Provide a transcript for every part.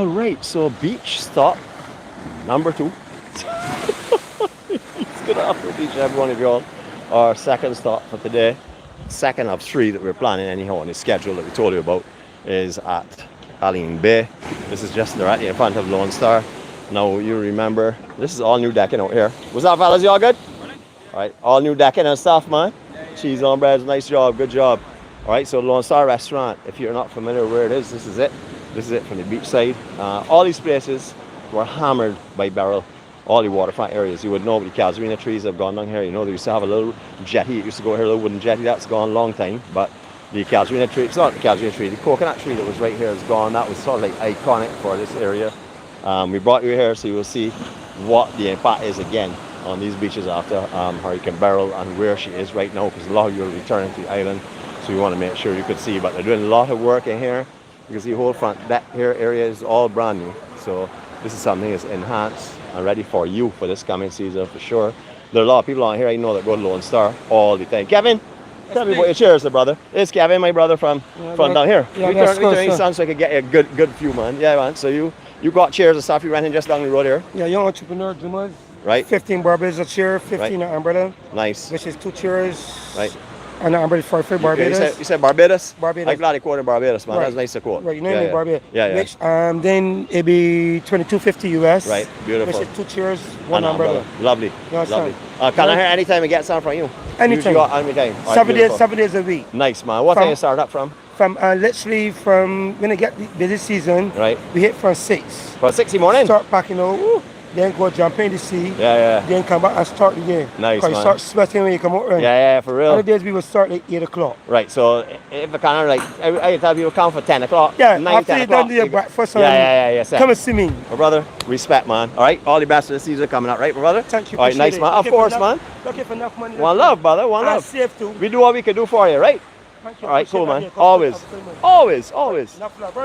All right, so beach stop number 2. Good afternoon, each and every one of you all. Our second stop for today, second of 3 that we're planning anyhow on the schedule that we told you about, is at Alleyne Bay. This is just directly in front of Lone Star. Now you remember, this is all new decking out here. What's up, fellas? Y'all good? All right, all new decking and stuff, man. Cheese on breads, nice job, good job. All right, so Lone Star Restaurant, if you're not familiar where it is, this is it. This is it from the beach side. All these places were hammered by Beryl. All the waterfront areas, you would know, but the casuarina trees have gone down here. You know, they used to have a little jetty. It used to go here, a little wooden jetty. That's gone a long time. But the casuarina tree, it's not the casuarina tree, the coconut tree that was right here is gone. That was sort of like iconic for this area. We brought you here so you will see what the impact is again on these beaches after Hurricane Beryl and where she is right now, because a lot of you are returning to the island. So we want to make sure you could see. But they're doing a lot of work in here. You can see the whole front deck here area is all brand new. So this is something that's enhanced and ready for you for this coming season for sure. There are a lot of people on here I know that go to Lone Star all the time. Kevin, tell me about your chairs, brother. It's Kevin, my brother from down here. Yeah, we turn sun so I could get you a good view, man. Yeah, man. So you got chairs and stuff. You renting just down the road here. Yeah, young entrepreneur, Jumas. Right. 15 Barbados a chair, 15 right. An umbrella. Nice. Which is 2 chairs. Right. And an umbrella for Barbados. You said Barbados? Barbados. I'm glad you quoted Barbados, man. Right. That's nice to quote. Right, you know Barbados. Yeah. Which then it'd be $22.50 US. Right, beautiful. Which is 2 chairs, 1 umbrella. Lovely. Lovely. Can I hear anytime I get some from you? Anytime. Anytime. Right, 7 days a week. Nice, man. What time you start up from? From literally from when I get the busy season, right? We hit from 6. From 6 in the morning. Start packing out, then go jump in the sea. Yeah. Then come back and start again. Nice, man. You start sweating when you come out. Right? Yeah, for real. Other days we will start at 8 o'clock. Right. So if I kind of like, I tell people come for 10 o'clock. Yeah. 9, after 10 you o'clock. done your breakfast. Yeah. Come and see me. My brother, respect, man. All right. All the best for the season coming up, right, my brother? Thank you. All right, nice, man. Of course, man. Looking for enough money. One love, brother. One love. Safe too. We do what we can do for you, right? All right, cool, man. Always.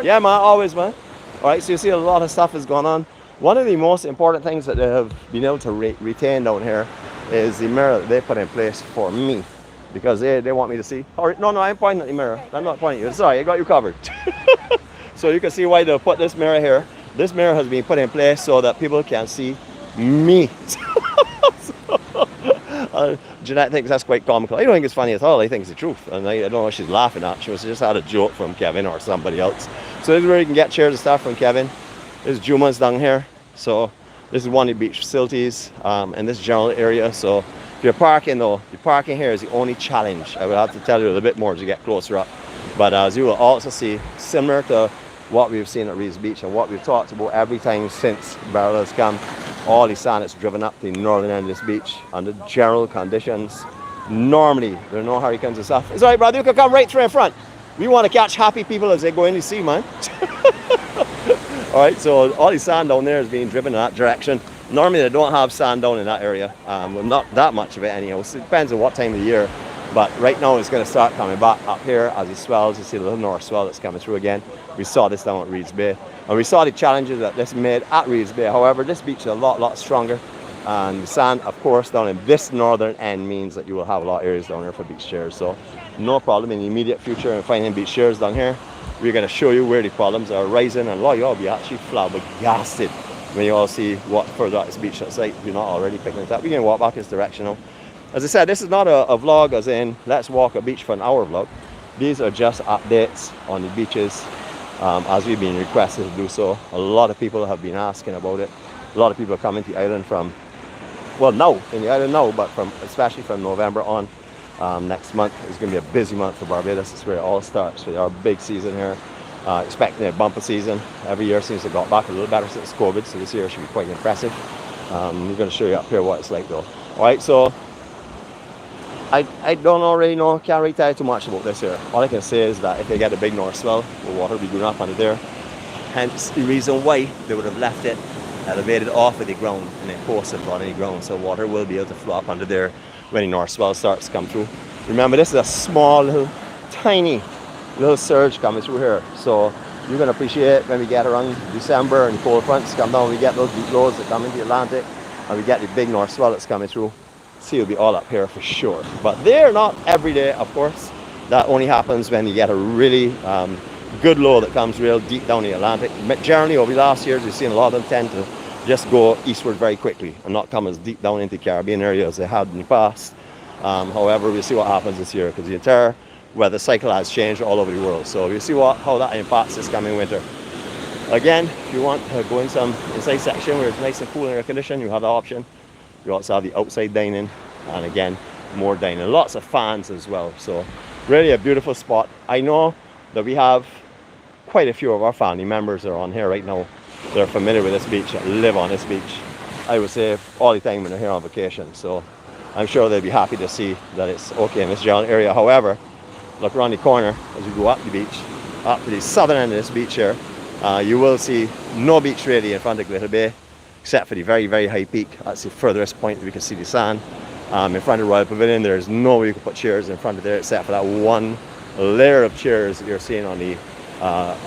Yeah, man, always, man. All right, so you see a lot of stuff is going on. One of the most important things that they have been able to retain down here is the mirror that they put in place for me, because they want me to see. No, I'm pointing at the mirror. I'm not pointing at you. Sorry, I got you covered. So you can see why they put this mirror here. This mirror has been put in place so that people can see me. Jeanette thinks that's quite comical. I don't think it's funny at all. I think it's the truth. And I don't know what she's laughing at. She just had a joke from Kevin or somebody else. So this is where you can get chairs and stuff from Kevin. This is Juma's down here. So this is one of the beach facilities in this general area. So if you're parking though, the parking here is the only challenge. I will have to tell you a little bit more as you get closer up. But as you will also see, similar to what we've seen at Reeves Beach and what we've talked about every time since Beryl has come, all the sand is driven up the northern end of this beach under general conditions. Normally, there are no hurricanes and stuff. It's all right, brother, you can come right through in front. We want to catch happy people as they go in the sea, man. All right, so all the sand down there is being driven in that direction. Normally, they don't have sand down in that area. Well, not that much of it anyhow. So it depends on what time of the year. But right now, it's going to start coming back up here as it swells. You see the little north swell that's coming through again. We saw this down at Reeves Bay. And we saw the challenges that this made at Reeves Bay. However, this beach is a lot stronger. And the sand, of course, down in this northern end means that you will have a lot of areas down here for beach chairs. So no problem in the immediate future in finding beach chairs down here. We're going to show you where the problems are rising. And a lot of y'all will be actually flabbergasted when you all see what further out this beach looks like if you're not already picking it up. We can walk back this direction now. As I said, this is not a vlog as in let's walk a beach for an hour vlog. These are just updates on the beaches as we've been requested to do so. A lot of people have been asking about it. A lot of people are coming to the island from, well, now, in the island now, but especially from November on. Next month is going to be a busy month for Barbados. It's where it all starts with our big season here. Expecting a bumper season. Every year seems to have got back a little better since COVID, so this year should be quite impressive. We're going to show you up here what it's like though. Alright, so I don't already know, can't really tell you too much about this here. All I can say is that if they get a big north swell, the water will be going up under there. Hence the reason why they would have left it elevated off of the ground and then posted on the ground, so water will be able to flow up under there when the north swell starts to come through. Remember, this is a small little tiny little surge coming through here, so you're going to appreciate when we get around December and the cold fronts come down, we get those deep lows that come into the Atlantic and we get the big north swell that's coming through. Sea will be all up here for sure, but they're not every day, of course. That only happens when you get a really good low that comes real deep down the Atlantic. Generally, over the last years, we've seen a lot of them tend to just go eastward very quickly and not come as deep down into the Caribbean area as they had in the past. However, we'll see what happens this year because the entire weather cycle has changed all over the world. So we'll see how that impacts this coming winter. Again, if you want to go in some inside section where it's nice and cool and air conditioned, you have that option. You also have the outside dining, and again, more dining. Lots of fans as well. So really a beautiful spot. I know that we have quite a few of our family members that are on here right now. They're familiar with this beach, that live on this beach. I would say all the time when they're here on vacation. So I'm sure they'll be happy to see that it's okay in this general area. However, look around the corner as you go up the beach, up to the southern end of this beach here. You will see no beach really in front of Glitter Bay, except for the very, very high peak. That's the furthest point that we can see the sand. In front of Royal Pavilion, there's no way you can put chairs in front of there except for that one layer of chairs that you're seeing on the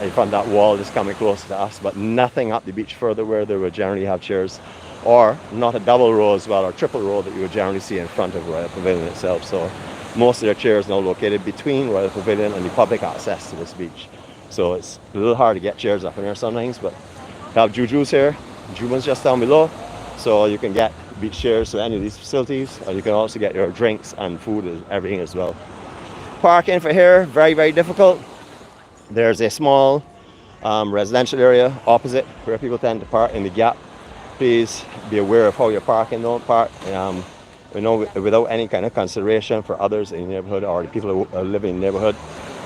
in front of that wall just coming close to us, but nothing up the beach further where they would generally have chairs, or not a double row as well, or triple row that you would generally see in front of Royal Pavilion itself. So most of their chairs now located between Royal Pavilion and the public access to this beach. So it's a little hard to get chairs up in here sometimes, but we have Juju's here. Juju's just down below, so you can get beach chairs to any of these facilities, or you can also get your drinks and food and everything as well. Parking for here, very, very difficult. There's a small residential area opposite where people tend to park in the gap. Please be aware of how you're parking. Don't park without any kind of consideration for others in the neighborhood or the people who live in the neighborhood.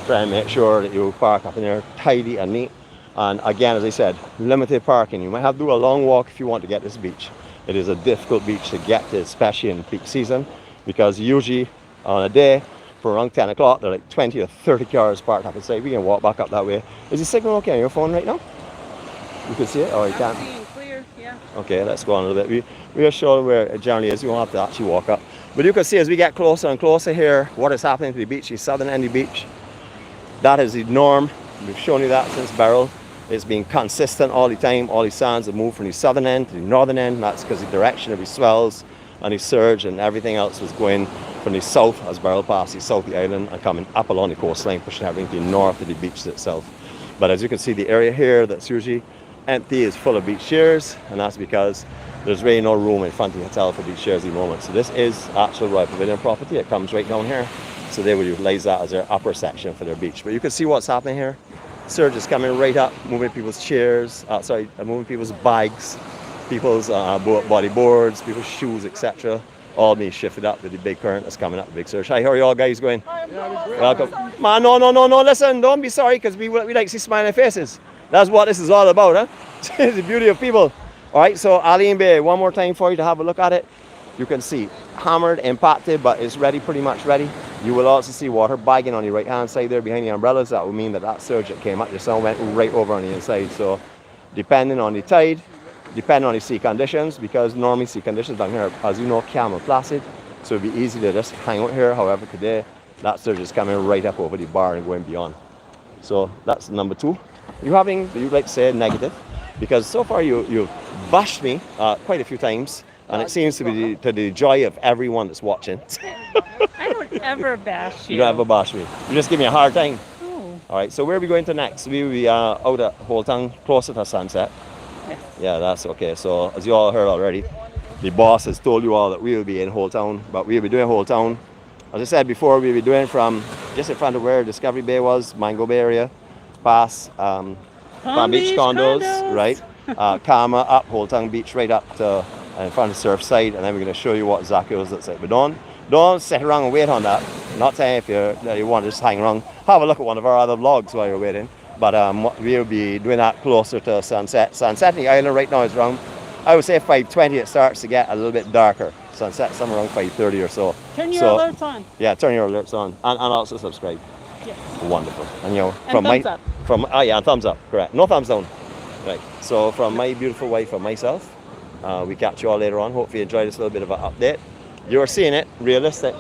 Try and make sure that you park up in there tidy and neat. And again, as I said, limited parking. You might have to do a long walk if you want to get this beach. It is a difficult beach to get to, especially in peak season, because usually on a day for around 10 o'clock, there are like 20 or 30 cars parked up inside. We can walk back up that way. Is the signal okay on your phone right now? You can see it, or you can't? I'm seeing clear, yeah. Okay, let's go on a little bit. We are showing where it generally is. You won't have to actually walk up. But you can see as we get closer and closer here, what is happening to the beach, the southern end of the beach. That is the norm. We've shown you that since Beryl. It's been consistent all the time. All the sands have moved from the southern end to the northern end. And that's because the direction of the swells and the surge and everything else was going from the south as Beryl passed the south of the island and coming up along the coastline, pushing everything to the north of the beach itself. But as you can see, the area here that's usually empty is full of beach chairs, and that's because there's really no room in front of the hotel for beach chairs at the moment. So this is actual Royal Pavilion property. It comes right down here. So they would utilize that as their upper section for their beach. But you can see what's happening here. Surge is coming right up, moving people's chairs, moving people's bags, people's body boards, people's shoes, etc. All being shifted up with the big current that's coming up, the big surge. Hi, how are you all guys going? Welcome. Man, no, listen, don't be sorry, because we like to see smiling faces. That's what this is all about, huh? It's the beauty of people. All right, so Alleyne Bay, one more time for you to have a look at it. You can see hammered, impacted, but it's ready, pretty much ready. You will also see water bagging on the right hand side there behind the umbrellas. That would mean that surge that came up just now went right over on the inside. So depending on the tide, depending on the sea conditions, because normally sea conditions down here, as you know, calm and placid, so it'd be easy to just hang out here. However, today that surge is coming right up over the bar and going beyond. So that's number two. You'd like to say negative, because so far you've bashed me quite a few times, and it seems to be to the joy of everyone that's watching. I don't ever bash you. You don't ever bash me. You just give me a hard time. Oh. All right, so where are we going to next? We will be out at Holetown, closer to sunset. Yes. Yeah, that's okay. So as you all heard already, the boss has told you all that we will be in Holetown, but we'll be doing Holetown. As I said before, we'll be doing from just in front of where Discovery Bay was, Mango Bay area, past Palm Beach condos, right? Karma up Holetown Beach, right up to in front of Surfside, and then we're going to show you what Zacco's looks like. But don't sit around and wait on that. I'm not saying if you want to just hang around, have a look at one of our other vlogs while you're waiting. But we'll be doing that closer to sunset. Sunset in the island right now is around, I would say 5:20. It starts to get a little bit darker. Sunset somewhere around 5:30 or so. Turn your alerts on. Yeah, turn your alerts on, and also subscribe. Yes. Wonderful. And thumbs up. And thumbs up. Correct. No thumbs down. Right. So from my beautiful wife and myself, we catch you all later on. Hopefully you enjoyed this little bit of an update. You're seeing it realistic.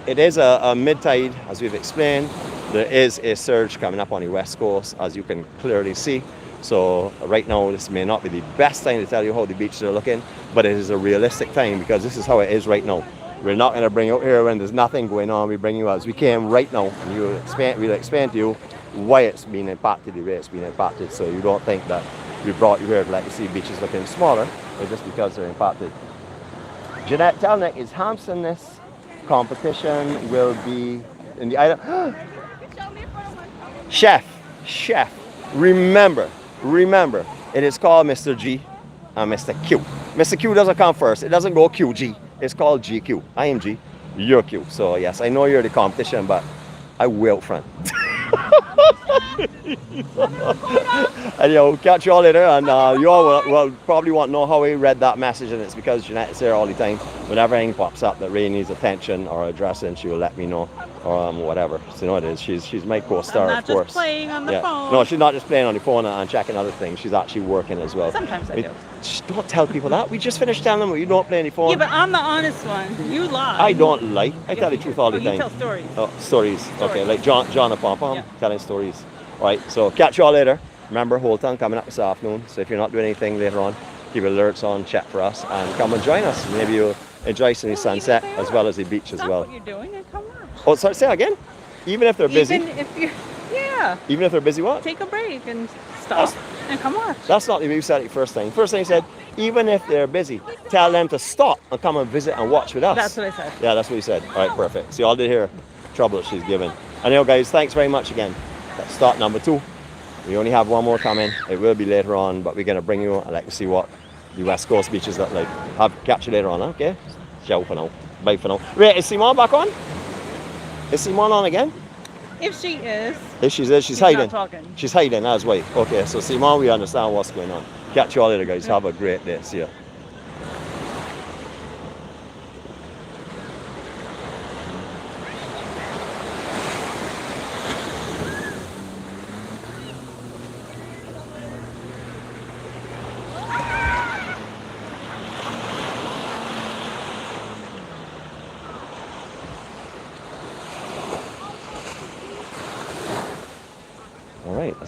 It is a mid-tide, as we've explained. There is a surge coming up on the west coast, as you can clearly see. So right now, this may not be the best time to tell you how the beaches are looking, but it is a realistic time, because this is how it is right now. We're not going to bring you out here when there's nothing going on. We bring you as we came right now, and we'll explain to you why it's been impacted the way it's been impacted, so you don't think that we brought you here to let you see beaches looking smaller. It's just because they're impacted. Jeanette Telnick, is Hampson this competition will be in the island? Chef, remember, it is called Mr. G and Mr. Q. Mr. Q doesn't come first. It doesn't go QG. It's called GQ. I am G, you're Q. So yes, I know you're the competition, but I will, friend. And catch you all later, and you all will probably want to know how we read that message, and it's because Jeanette is here all the time. Whenever anything pops up that really needs attention or addressing, she will let me know, or whatever. So you know it is. She's my co-star, I'm of course. not just playing on the phone. No, she's not just playing on the phone and checking other things. She's actually working as well. Sometimes I do. Shh, don't tell people that. We just finished telling them you don't play on the phone. Yeah, but I'm the honest one. You lie. I don't lie. I tell the truth all the You time. tell stories. Oh, stories. Okay, like John and Pom Pom Yeah. telling stories. All right, so catch you all later. Remember, Holetown coming up this afternoon. So if you're not doing anything later on, keep alerts on, check for us, and come and join us. Maybe you'll enjoy some of the sunset as well as the beach as Stop well. what you're doing and come on. Oh, sorry, say that again. Even if they're busy. Even if you're, yeah, Even if they're busy, what? take a break and stop and come on. That's not the way you said it first thing. First thing you said, even if they're busy, tell them to stop and come and visit and watch with us. That's what I said. Yeah, that's what you said. All right, perfect. So you all did hear trouble that she's given. Anyhow, guys, thanks very much again. That's start number 2. We only have one more coming. It will be later on, but we're going to bring you, I'd like to see what the West Coast beaches look like. Catch you later on, okay? Ciao for now. Bye for now. Wait, is Simone back on? Is Simone on again? If she is, If she's there, she's she's hiding. not talking. She's hiding, that's why. Okay, so Simone, we understand what's going on. Catch you all later, guys. Have a great day. See ya.